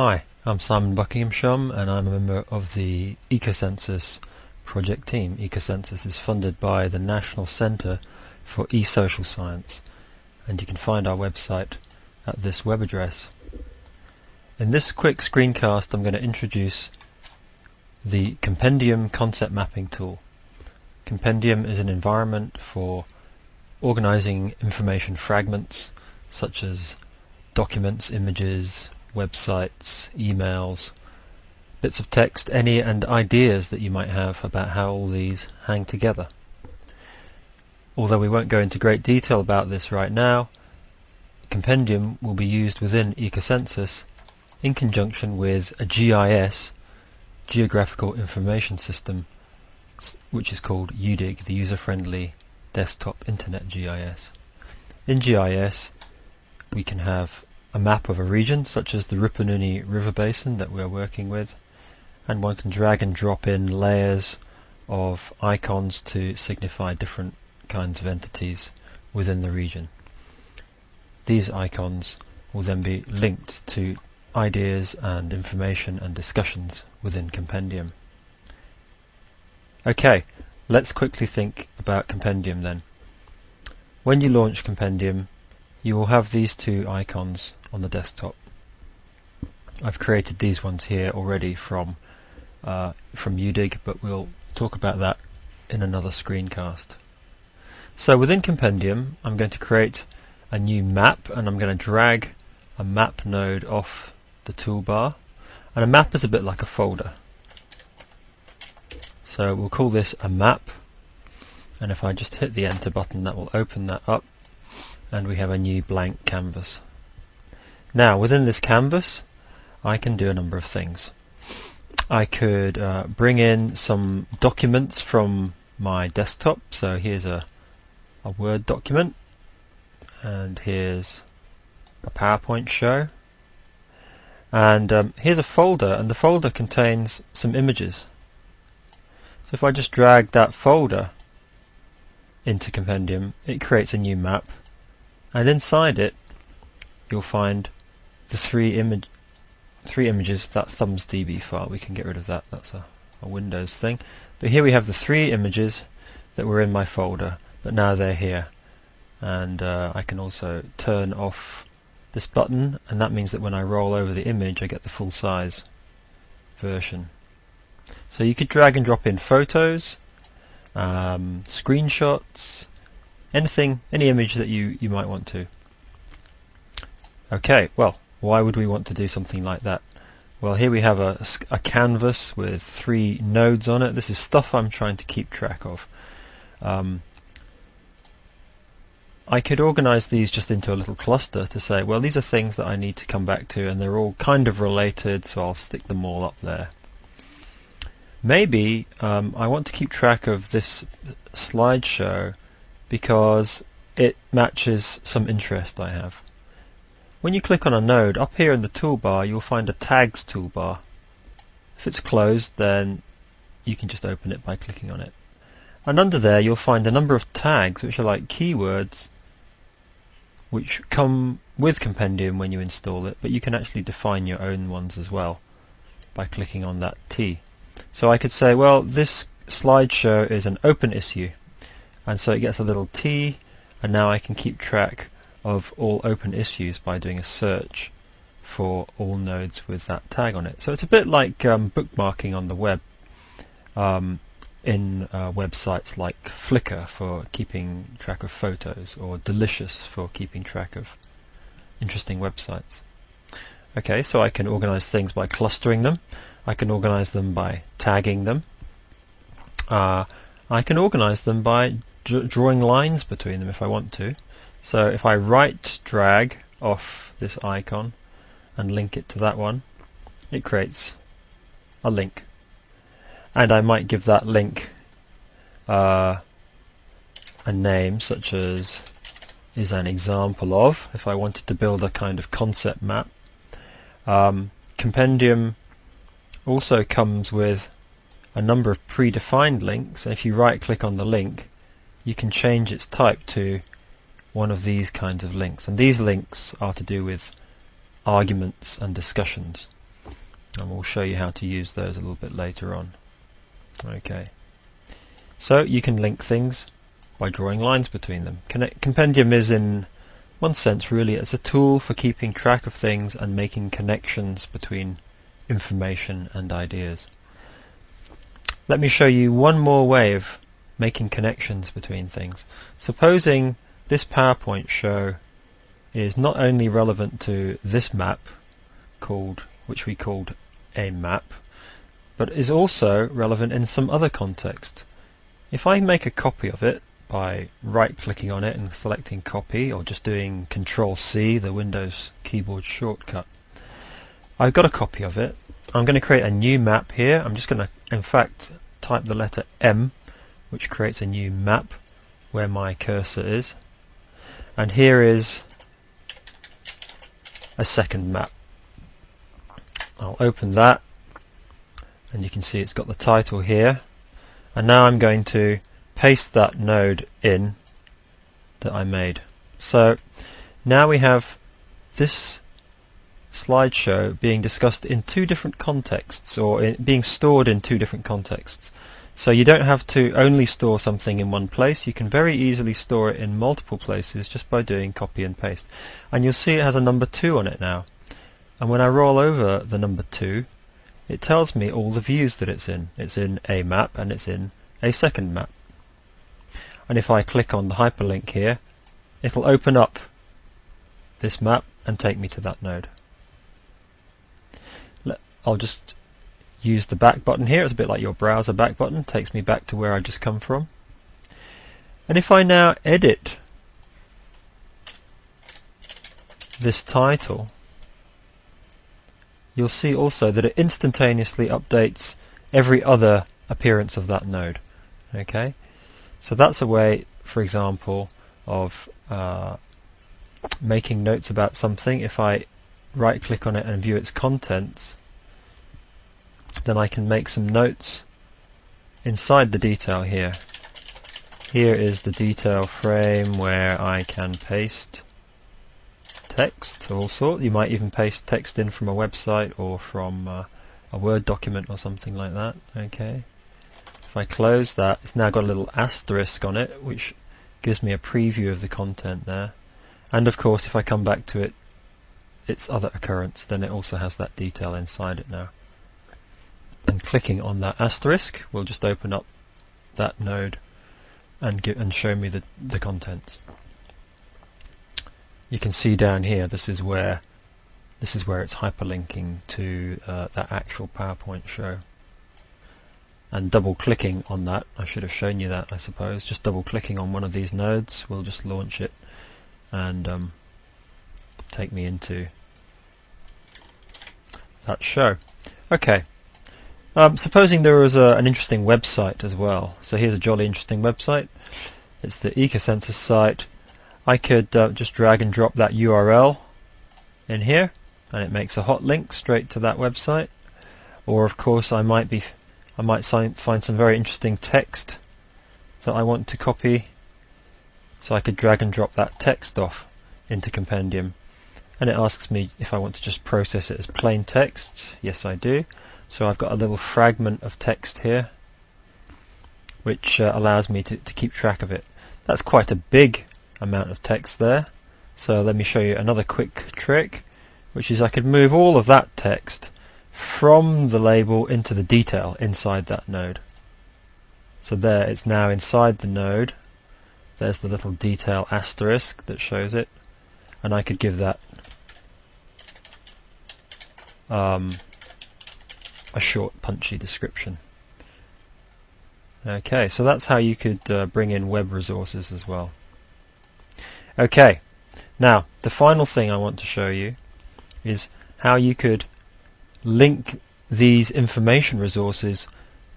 Hi, I'm Simon Buckinghamshire and I'm a member of the Ecosensus project team. Ecosensus is funded by the National Centre for E-Social Science, and you can find our website at this web address. In this quick screencast I'm going to introduce the Compendium concept mapping tool. Compendium is an environment for organizing information fragments such as documents, images, websites, emails, bits of text, any and ideas that you might have about how all these hang together. Although we won't go into great detail about this right now, Compendium will be used within Ecosensus in conjunction with a GIS, Geographical Information System, which is called UDIG, the User-Friendly Desktop Internet GIS. In GIS we can have a map of a region, such as the Rupununi River Basin that we're working with, and one can drag and drop in layers of icons to signify different kinds of entities within the region. These icons will then be linked to ideas and information and discussions within Compendium. Okay, let's quickly think about Compendium then. When you launch Compendium, you will have these two icons on the desktop. I've created these ones here already from UDIG, but we'll talk about that in another screencast. So within Compendium I'm going to create a new map, and I'm going to drag a map node off the toolbar, and a map is a bit like a folder. So we'll call this a map, and if I just hit the enter button that will open that up and we have a new blank canvas. Now within this canvas I can do a number of things. I could bring in some documents from my desktop, so here's a Word document, and here's a PowerPoint show, and here's a folder, and the folder contains some images. So if I just drag that folder into Compendium, it creates a new map, and inside it you'll find the three images, that thumbs.db file. We can get rid of that, that's a Windows thing. But here we have the three images that were in my folder, but now they're here. And I can also turn off this button, and that means that when I roll over the image I get the full size version. So you could drag and drop in photos, screenshots, anything, any image that you might want to. Okay, well, why would we want to do something like that? Well, here we have a canvas with 3 nodes on it. This is stuff I'm trying to keep track of. I could organize these just into a little cluster to say, well, these are things that I need to come back to, and they're all kind of related, so I'll stick them all up there. Maybe I want to keep track of this slideshow because it matches some interest I have. When you click on a node, up here in the toolbar you'll find a tags toolbar. If it's closed, then you can just open it by clicking on it. And under there you'll find a number of tags which are like keywords which come with Compendium when you install it, but you can actually define your own ones as well by clicking on that T. So I could say, well, this slideshow is an open issue, and so it gets a little T, and now I can keep track of all open issues by doing a search for all nodes with that tag on it. So it's a bit like bookmarking on the web in websites like Flickr for keeping track of photos, or Delicious for keeping track of interesting websites. Okay, so I can organize things by clustering them. I can organize them by tagging them. I can organize them by drawing lines between them if I want to. So if I right drag off this icon and link it to that one, it creates a link. And I might give that link a name, such as is an example of, if I wanted to build a kind of concept map. Compendium also comes with a number of predefined links, and if you right click on the link you can change its type to one of these kinds of links, and these links are to do with arguments and discussions. and we'll show you how to use those a little bit later on. Okay, so you can link things by drawing lines between them. Compendium is, in one sense, really it's a tool for keeping track of things and making connections between information and ideas. Let me show you one more way of making connections between things. Supposing this PowerPoint show is not only relevant to this map, which we called a map, but is also relevant in some other context. If I make a copy of it by right-clicking on it and selecting copy, or just doing Control-C, the Windows keyboard shortcut, I've got a copy of it. I'm going to create a new map here. I'm just going to, in fact, type the letter M, which creates a new map where my cursor is. And here is a second map. I'll open that, and you can see it's got the title here. And now I'm going to paste that node in that I made. So now we have this slideshow being discussed in two different contexts, or being stored in two different contexts. So you don't have to only store something in one place. You can very easily store it in multiple places just by doing copy and paste. And you'll see it has a number 2 on it now. And when I roll over the number 2, it tells me all the views that it's in. It's in a map and it's in a second map. And if I click on the hyperlink here, it'll open up this map and take me to that node. I'll just use the back button here. It's a bit like your browser back button. Takes me back to where I just come from. And if I now edit this title, you'll see also that it instantaneously updates every other appearance of that node. Okay, so that's a way, for example, of making notes about something. If I right click on it and view its contents, then I can make some notes inside the detail here. Here is the detail frame where I can paste text of all sorts. You might even paste text in from a website or from a Word document or something like that. Okay. If I close that, it's now got a little asterisk on it, which gives me a preview of the content there. And of course, if I come back to it, its other occurrence, then it also has that detail inside it now. And clicking on that asterisk will just open up that node and show me the contents. You can see down here, this is where it's hyperlinking to that actual PowerPoint show. And double clicking on that, I should have shown you that, I suppose. Just double clicking on one of these nodes will just launch it and take me into that show. Okay. Supposing there was an interesting website as well. So here's a jolly interesting website. It's the Ecosensus site. I could just drag and drop that URL in here, and it makes a hot link straight to that website. Or of course I might find some very interesting text that I want to copy, so I could drag and drop that text off into Compendium, and it asks me if I want to just process it as plain text. Yes, I do. So I've got a little fragment of text here which allows me to keep track of it. That's quite a big amount of text there, so let me show you another quick trick, which is I could move all of that text from the label into the detail inside that node. So there, it's now inside the node. There's the little detail asterisk that shows it, and I could give that a short punchy description. Okay, so that's how you could bring in web resources as well. Okay, now the final thing I want to show you is how you could link these information resources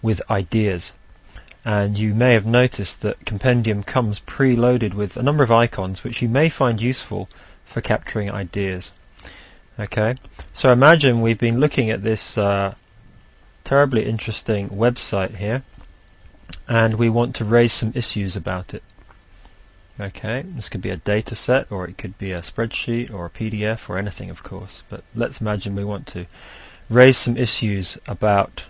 with ideas. And you may have noticed that Compendium comes preloaded with a number of icons which you may find useful for capturing ideas. Okay, so imagine we've been looking at this terribly interesting website here, and we want to raise some issues about it. Okay, this could be a data set, or it could be a spreadsheet or a PDF or anything, of course, but let's imagine we want to raise some issues about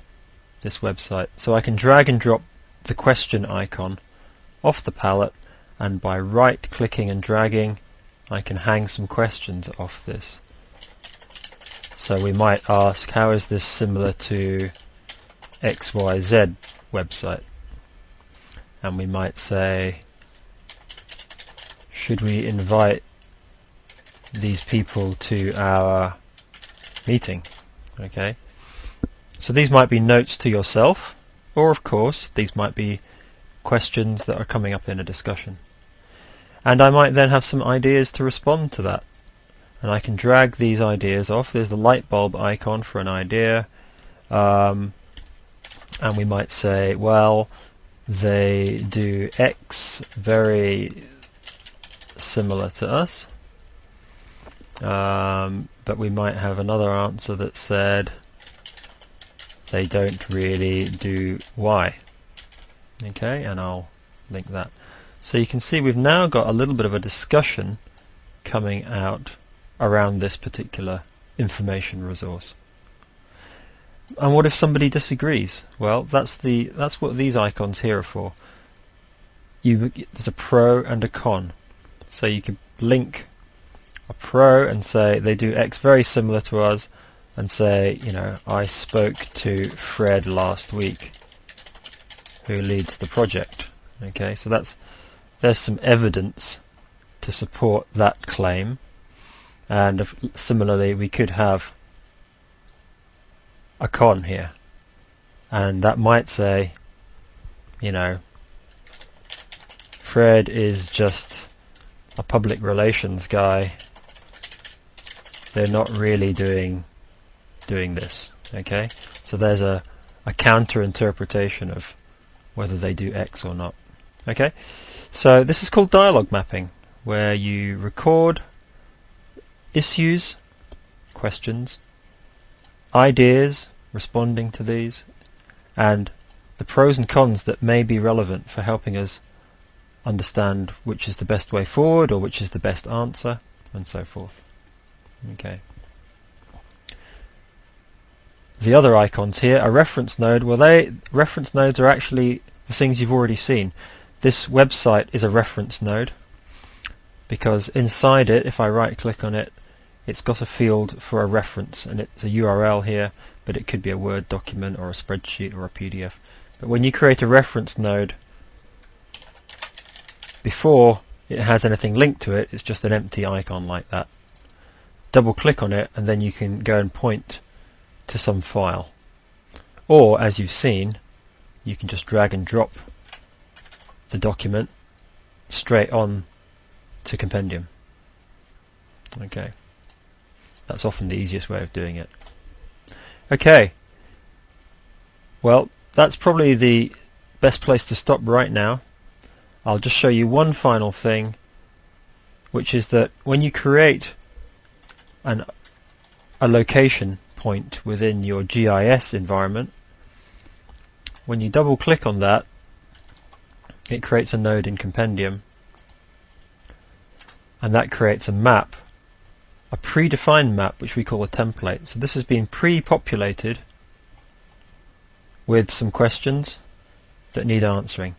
this website. So I can drag and drop the question icon off the palette, and by right clicking and dragging I can hang some questions off this. So we might ask, how is this similar to XYZ website? And we might say, should we invite these people to our meeting? Okay, so these might be notes to yourself, or of course these might be questions that are coming up in a discussion, and I might then have some ideas to respond to that, and I can drag these ideas off. There's the light bulb icon for an idea, and we might say, well, they do X very similar to us, but we might have another answer that said they don't really do Y. Okay, and I'll link that. So you can see we've now got a little bit of a discussion coming out around this particular information resource. And what if somebody disagrees? Well, that's what these icons here are for. There's a pro and a con. So you can link a pro and say they do X very similar to us, and say, you know, I spoke to Fred last week, who leads the project. Okay, so there's some evidence to support that claim. And similarly, we could have a con here, and that might say, you know, Fred is just a public relations guy, they're not really doing this. Okay, so there's a counter interpretation of whether they do X or not. Okay, so this is called dialogue mapping, where you record issues, questions, ideas responding to these, and the pros and cons that may be relevant for helping us understand which is the best way forward or which is the best answer, and so forth. Okay. The other icons here are reference node. Well, reference nodes are actually the things you've already seen. This website is a reference node because inside it, if I right click on it, it's got a field for a reference, and it's a URL here, but it could be a Word document or a spreadsheet or a PDF. But when you create a reference node, before it has anything linked to it, it's just an empty icon like that. Double click on it and then you can go and point to some file, or as you've seen, you can just drag and drop the document straight on to Compendium. Okay, that's often the easiest way of doing it. Okay, well, that's probably the best place to stop right now. I'll just show you one final thing, which is that when you create a location point within your GIS environment, when you double click on that, it creates a node in Compendium, and that creates a map, a predefined map, which we call a template. So this has been pre-populated with some questions that need answering.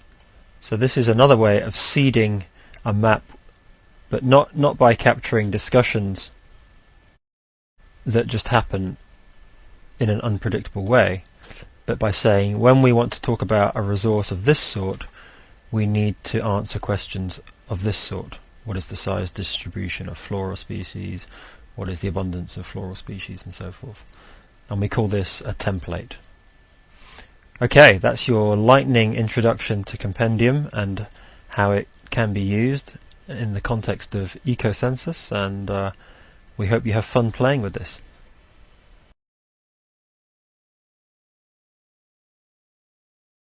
So this is another way of seeding a map, but not by capturing discussions that just happen in an unpredictable way, but by saying, when we want to talk about a resource of this sort, we need to answer questions of this sort. What is the size distribution of floral species? What is the abundance of floral species, and so forth? And we call this a template. Okay, that's your lightning introduction to Compendium and how it can be used in the context of Ecosensus, and we hope you have fun playing with this.